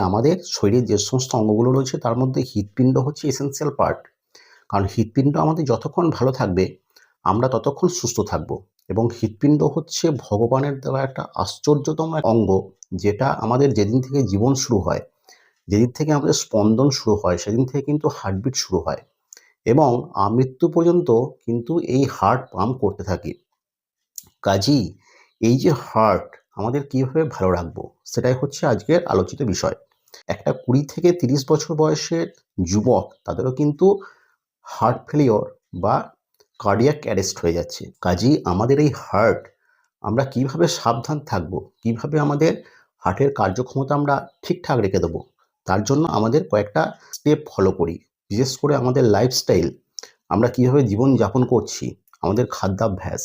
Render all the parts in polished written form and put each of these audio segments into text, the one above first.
আমাদের শরীরের যে সমস্ত অঙ্গগুলো রয়েছে তার মধ্যে হৃৎপিণ্ড হচ্ছে এসেনশিয়াল পার্ট। কারণ হৃৎপিণ্ড আমাদের যতক্ষণ ভালো থাকবে আমরা ততক্ষণ সুস্থ থাকব। এবং হৃৎপিণ্ড হচ্ছে ভগবানের দেওয়া একটা আশ্চর্যতম অঙ্গ, যেটা আমাদের যেদিন থেকে জীবন শুরু হয়, যেদিন থেকে আমাদের স্পন্দন শুরু হয়, সেদিন থেকে কিন্তু হার্টবিট শুরু হয় এবং আমৃত্যু পর্যন্ত কিন্তু এই হার্ট পাম্প করতে থাকে। কাজেই এই যে হার্ট আমাদের কীভাবে ভালো রাখবো সেটাই হচ্ছে আজকের আলোচিত বিষয়। একটা 20 থেকে 30 বছর বয়সের যুবক তাদেরও কিন্তু হার্ট ফেলিওর বা কার্ডিয়াক অ্যারেস্ট হয়ে যাচ্ছে। কাজেই আমাদের এই হার্ট আমরা কিভাবে সাবধান থাকব, কিভাবে আমাদের হার্টের কার্যক্ষমতা আমরা ঠিকঠাক রেখে দেবো, তার জন্য আমাদের কয়েকটা স্টেপ ফলো করি। বিশেষ করে আমাদের লাইফস্টাইল, আমরা কীভাবে জীবনযাপন করছি, আমাদের খাদ্যাভ্যাস,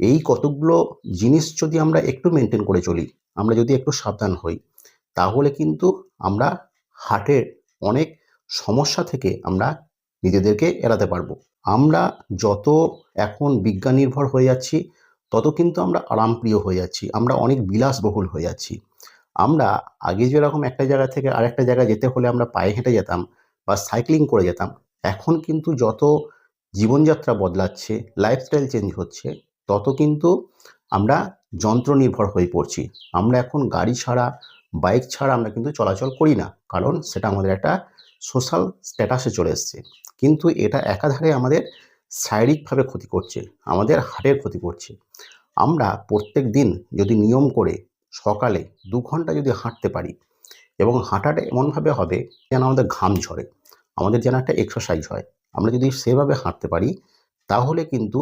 এই কতগুলো জিনিস যদি আমরা একটু মেনটেন করে চলি, আমরা যদি একটু সাবধান হই, তাহলে কিন্তু আমরা হার্টের অনেক সমস্যা থেকে আমরা নিজেদেরকে এড়াতে পারবো। আমরা যত এখন বিজ্ঞান নির্ভর হয়ে যাচ্ছি, তত কিন্তু আমরা আরামপ্রিয় হয়ে যাচ্ছি, আমরা অনেক বিলাসবহুল হয়ে যাচ্ছি। আমরা আগে যেরকম একটা জায়গা থেকে আরেকটা জায়গায় যেতে হলে আমরা পায়ে হেঁটে যেতাম বা সাইক্লিং করে যেতাম, এখন কিন্তু যত জীবনযাত্রা বদলাচ্ছে, লাইফস্টাইল চেঞ্জ হচ্ছে, তত কিন্তু আমরা যন্ত্র নির্ভর হয়ে পড়ছি। আমরা এখন গাড়ি ছাড়া, বাইক ছাড়া আমরা কিন্তু চলাচল করি না, কারণ সেটা আমাদের একটা সোশ্যাল স্ট্যাটাসে চলে এসছে। কিন্তু এটা একাধারে আমাদের শারীরিকভাবে ক্ষতি করছে, আমাদের হার্টের ক্ষতি করছে। আমরা প্রত্যেক দিন যদি নিয়ম করে সকালে 2 ঘন্টা যদি হাঁটতে পারি, এবং হাঁটাটা এমনভাবে হবে যেন আমাদের ঘাম ঝরে, আমাদের যেন একটা এক্সারসাইজ হয়, আমরা যদি সেভাবে হাঁটতে পারি, তাহলে কিন্তু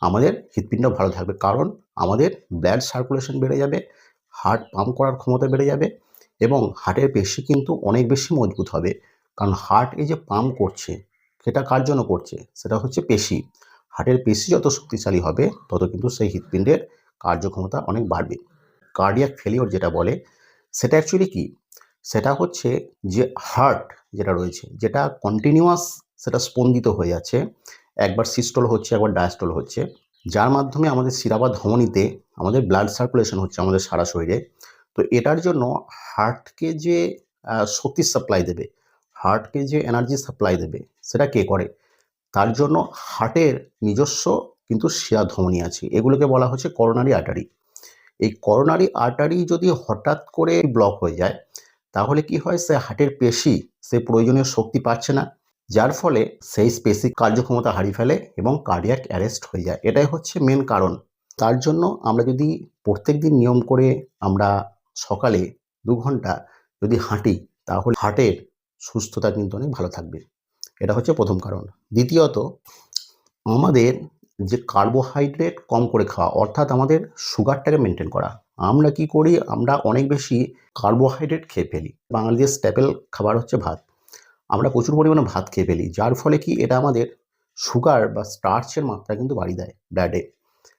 আমাদের হৃৎপিণ্ড ভালো থাকবে। কারণ আমাদের ব্লাড সার্কুলেশন বেড়ে যাবে, হার্ট পাম্প করার ক্ষমতা বেড়ে যাবে এবং হার্টের পেশি কিন্তু অনেক বেশি মজবুত হবে। কারণ হার্ট এই যে পাম্প করছে, সেটা কার জন্য করছে? সেটা হচ্ছে পেশি। হার্টের পেশি যত শক্তিশালী হবে, তত কিন্তু সেই হৃৎপিণ্ডের কার্যক্ষমতা অনেক বাড়বে। কার্ডিয়াক ফেলিওর যেটা বলে, সেটা অ্যাকচুয়ালি কী? সেটা হচ্ছে যে হার্ট যেটা রয়েছে, যেটা কন্টিনিউয়াস সেটা স্পন্দিত হয়ে যাচ্ছে, একবার সিস্টোল হচ্ছে, একবার ডায়াস্টোল হচ্ছে, যার মাধ্যমে আমাদের শিরা বা ধমনীতে আমাদের ব্লাড সার্কুলেশন হচ্ছে আমাদের সারা শরীরে। তো এটার জন্য হার্টকে যে শক্তি সাপ্লাই দেবে, হার্টকে যে এনার্জি সাপ্লাই দেবে, সেটা কে করে? তার জন্য হার্টের নিজস্ব কিন্তু শিরা ধমনী আছে, এগুলোকে বলা হচ্ছে করোনারি আর্টারি। এই করোনারি আর্টারি যদি হঠাৎ করে ব্লক হয়ে যায়, তাহলে কি হয়? সে হার্টের পেশি সে প্রয়োজনীয় শক্তি পাচ্ছে না, যার ফলে সেই পেশি কার্যক্ষমতা হারিয়ে ফেলে এবং কার্ডিয়াক অ্যারেস্ট হয়ে যায়। এটাই হচ্ছে মেন কারণ। তার জন্য আমরা যদি প্রত্যেকদিন নিয়ম করে আমরা সকালে 2 ঘন্টা যদি হাঁটি, তাহলে হার্টের সুস্থতা কিন্তু অনেক ভালো থাকবে। এটা হচ্ছে প্রথম কারণ। দ্বিতীয়ত, আমাদের যে কার্বোহাইড্রেট কম করে খাওয়া, অর্থাৎ আমাদের সুগারটাকে মেনটেন করা। আমরা কি করি? আমরা অনেক বেশি কার্বোহাইড্রেট খেয়ে ফেলি। বাঙালিদের স্ট্যাপল খাবার হচ্ছে ভাত। আমরা প্রচুর পরিমাণে ভাত খেয়ে ফেলি, যার ফলে কি এটা আমাদের সুগার বা স্টার্চের মাত্রা কিন্তু বাড়িয়ে দেয় ব্লাডে।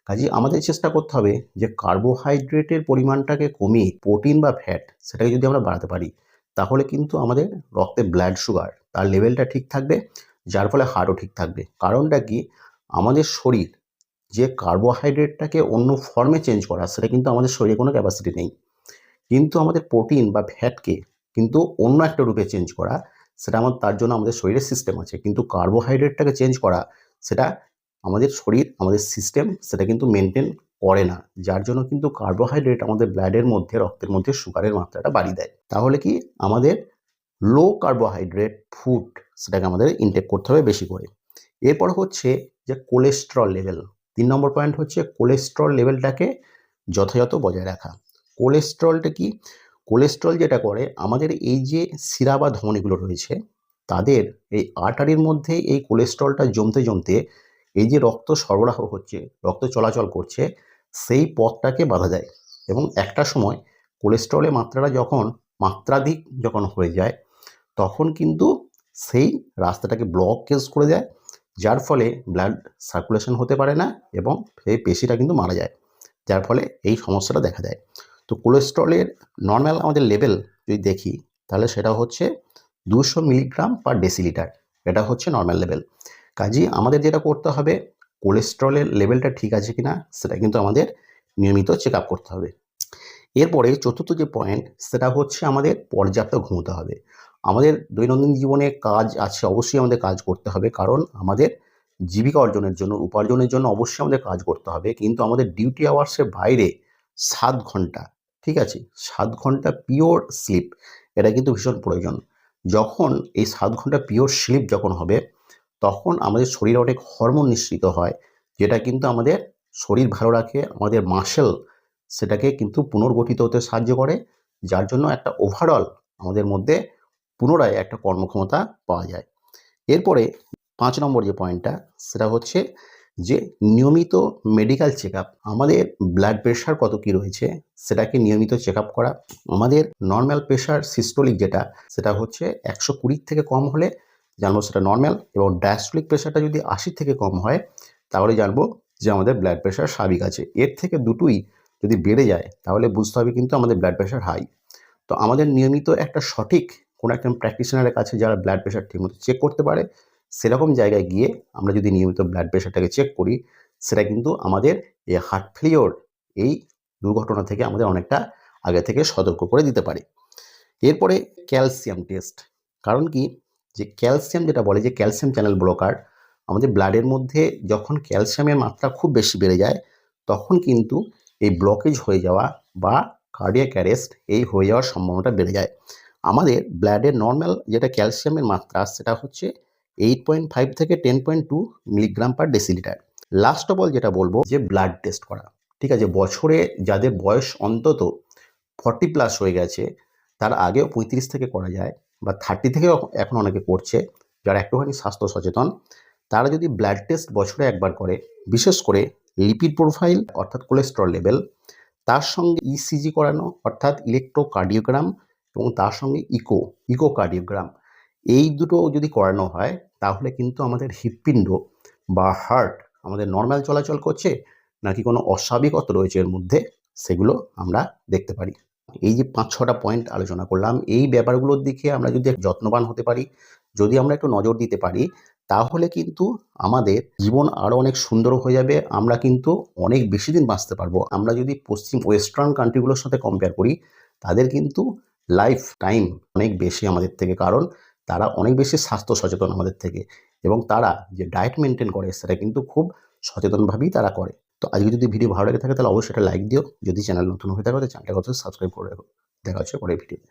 কাজেই আমাদের চেষ্টা করতে হবে যে কার্বোহাইড্রেটের পরিমাণটাকে কমিয়ে প্রোটিন বা ফ্যাট সেটাকে যদি আমরা বাড়াতে পারি, তাহলে কিন্তু আমাদের রক্তে ব্লাড সুগার তার লেভেলটা ঠিক থাকবে, যার ফলে হার্টও ঠিক থাকবে। কারণটা কি? আমাদের শরীর যে কার্বোহাইড্রেটটাকে অন্য ফর্মে চেঞ্জ করা, সেটা কিন্তু আমাদের শরীরে কোনো ক্যাপাসিটি নেই। কিন্তু আমাদের প্রোটিন বা ফ্যাটকে কিন্তু অন্য একটা রূপে চেঞ্জ করা, সেটা তার জন্য আমাদের শরীরে সিস্টেম আছে। কিন্তু কার্বোহাইড্রেটটাকে চেঞ্জ করা, সেটা আমাদের শরীর, আমাদের সিস্টেম সেটা কিন্তু মেনটেন করে না। যার জন্য কিন্তু কার্বোহাইড্রেট আমাদের ব্লাডের মধ্যে, রক্তের মধ্যে সুগারের মাত্রাটা বাড়িয়ে দেয়। তাহলে কি? আমাদের লো কার্বোহাইড্রেট ফুড সেটাকে আমাদের ইনটেক করতে হবে বেশি করে। এরপর হচ্ছে যে কোলেস্টেরল লেভেল। 3 নম্বর পয়েন্ট হচ্ছে কোলেস্টেরল লেভেলটাকে যথাযথ বজায় রাখা। কোলেস্টেরলটা কি? কোলেস্টেরল যেটা করে, আমাদের এই যে শিরা বা ধমনীগুলো রয়েছে, তাদের এই আর্টারির মধ্যে এই কোলেস্টেরলটা জমতে জমতে এই যে রক্ত সরবরাহ হচ্ছে, রক্ত চলাচল করছে, সেই পথটাকে বাধা দেয়। এবং একটা সময় কোলেস্টেরলের মাত্রাটা যখন মাত্রাধিক যখন হয়ে যায়, তখন কিন্তু সেই রাস্তাটাকে ব্লকেজ করে দেয়, যার ফলে ব্লাড সার্কুলেশন হতে পারে না এবং সেই পেশিটা কিন্তু মারা যায়, যার ফলে এই সমস্যাটা দেখা দেয়। তো কোলেস্টেরলের নর্মাল আমাদের লেভেল যদি দেখি, তাহলে সেটা হচ্ছে 200 মিলিগ্রাম পার ডেসিলিটার। এটা হচ্ছে নর্মাল লেভেল। কাজেই আমাদের যেটা করতে হবে, কোলেস্টেরলের লেভেলটা ঠিক আছে কিনা সেটা কিন্তু আমাদের নিয়মিত চেক আপ করতে হবে। এরপরে চতুর্থ যে পয়েন্ট সেটা হচ্ছে আমাদের পর্যাপ্ত ঘুমোতে হবে। আমাদের দৈনন্দিন জীবনে কাজ আছে, অবশ্যই আমাদের কাজ করতে হবে। কারণ আমাদের জীবিকা অর্জনের জন্য, উপার্জনের জন্য অবশ্যই আমাদের কাজ করতে হবে। কিন্তু আমাদের ডিউটি আওয়ার্সের বাইরে ৭ ঘন্টা, ঠিক আছে? ৭ ঘন্টা পিওর স্লিপ এটা কিন্তু ভীষণ প্রয়োজন। যখন এই ৭ ঘন্টা পিওর স্লিপ যখন হবে, তখন আমাদের শরীরে অনেক হরমোন নিঃসৃত হয়, যেটা কিন্তু আমাদের শরীর ভালো রাখে, আমাদের মাসল সেটাকে কিন্তু পুনর্গঠিত হতে সাহায্য করে, যার জন্য একটা ওভারঅল আমাদের মধ্যে পুনরায় একটা কর্মক্ষমতা পাওয়া যায়। এরপরে ৫ নম্বর যে পয়েন্টটা সেটা হচ্ছে যে নিয়মিত মেডিকেল চেকআপ। আমাদের ব্লাড প্রেশার কত কী রয়েছে সেটাকে নিয়মিত চেকআপ করা। আমাদের নরমাল প্রেশার সিস্টোলিক যেটা সেটা হচ্ছে ১২০ থেকে কম হলে জানবো সেটা নরমাল, এবং ডায়াস্টোলিক প্রেশারটা যদি ৮০ থেকে কম হয় তাহলে জানবো যে আমাদের ব্লাড প্রেশার স্বাভাবিক আছে। এর থেকে দুটোই যদি বেড়ে যায় তাহলে বুঝতে হবে কিন্তু আমাদের ব্লাড প্রেশার হাই। তো আমাদের নিয়মিত একটা সঠিক কোনো একটা প্র্যাকটিশনারের কাছে যারা ব্লাড প্রেশার ঠিকমতো চেক করতে পারে, সেরকম জায়গায় গিয়ে আমরা যদি নিয়মিত ব্লাড প্রেশারটাকে চেক করি, সেটা কিন্তু আমাদের এই হার্ট ফেলিওর এই দুর্ঘটনা থেকে আমাদের অনেকটা আগে থেকে সতর্ক করে দিতে পারে। এরপরে ক্যালসিয়াম টেস্ট। কারণ কি, যে ক্যালসিয়াম যেটা বলে যে ক্যালসিয়াম চ্যানেল ব্লকার, আমাদের ব্লাডের মধ্যে যখন ক্যালসিয়ামের মাত্রা খুব বেশি বেড়ে যায় তখন কিন্তু এই ব্লকেজ হয়ে যাওয়া বা কার্ডিয়াক অ্যারেস্ট এই হয়ে যাওয়ার সম্ভাবনাটা বেড়ে যায়। আমাদের ব্লাডের নর্মাল যেটা ক্যালসিয়ামের মাত্রা সেটা হচ্ছে 8.5 থেকে 10.2 milligram per decilitre. Last of all যেটা বলবো যে ব্লাড টেস্ট করা। ঠিক আছে, বছরে যাদের বয়স অন্তত 40 প্লাস হয়ে গেছে, তার আগেও 35 থেকে করা যায় বা 30 থেকেও এখন অনেকে করছে, যারা একটুখানি স্বাস্থ্য সচেতন, তারা যদি ব্লাড টেস্ট বছরে একবার করে, বিশেষ করে লিপিড প্রোফাইল অর্থাৎ কোলেস্টেরল লেভেল, তার সঙ্গে ইসিজি করানো অর্থাৎ ইলেকট্রোকার্ডিওগ্রাম, এবং তার সঙ্গে ইকোকার্ডিওগ্রাম, এই দুটো যদি করানো হয় তাহলে কিন্তু আমাদের হৃৎপিণ্ড বা হার্ট আমাদের নর্মাল চলাচল করছে নাকি কোনো অস্বাভাবিকতা রয়েছে এর মধ্যে, সেগুলো আমরা দেখতে পারি। এই যে ৫-৬টা পয়েন্ট আলোচনা করলাম, এই ব্যাপারগুলোর দিকে আমরা যদি যত্নবান হতে পারি, যদি আমরা একটু নজর দিতে পারি, তাহলে কিন্তু আমাদের জীবন আরও অনেক সুন্দর হয়ে যাবে। আমরা কিন্তু অনেক বেশি দিন বাঁচতে পারবো। আমরা যদি পশ্চিম ওয়েস্টার্ন কান্ট্রিগুলোর সাথে কম্পেয়ার করি, তাদের কিন্তু লাইফ টাইম অনেক বেশি আমাদের থেকে, কারণ তারা অনেক বেশি স্বাস্থ্য সচেতন আমাদের থেকে, এবং তারা যে ডায়েট মেনটেন করে সেটা কিন্তু খুব সচেতনভাবেই তারা করে। তো আজকে যদি ভিডিও ভালো লেগে থাকে তাহলে অবশ্যই একটা লাইক দিও। যদি চ্যানেল নতুন হয়ে থাকে তাহলে চ্যানেলটাকে সাবস্ক্রাইব করে রাখো। দেখা হচ্ছে পরের ভিডিওতে।